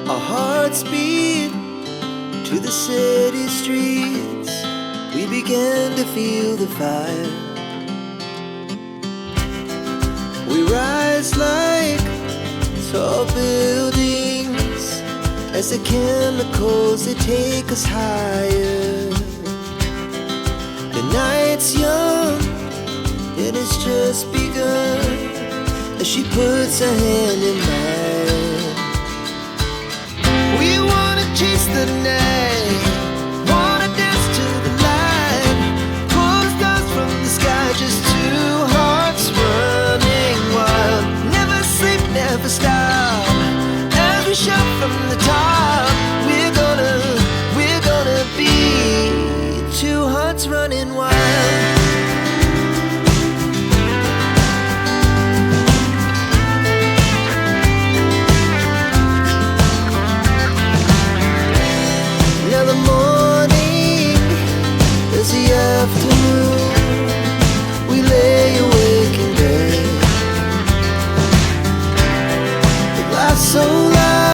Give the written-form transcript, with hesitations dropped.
Our hearts beat to the city streets. We began to feel the fire. We rise like tall buildings as the chemicals, they take us higher. The night's young and it's just begun as she puts her hand in mine.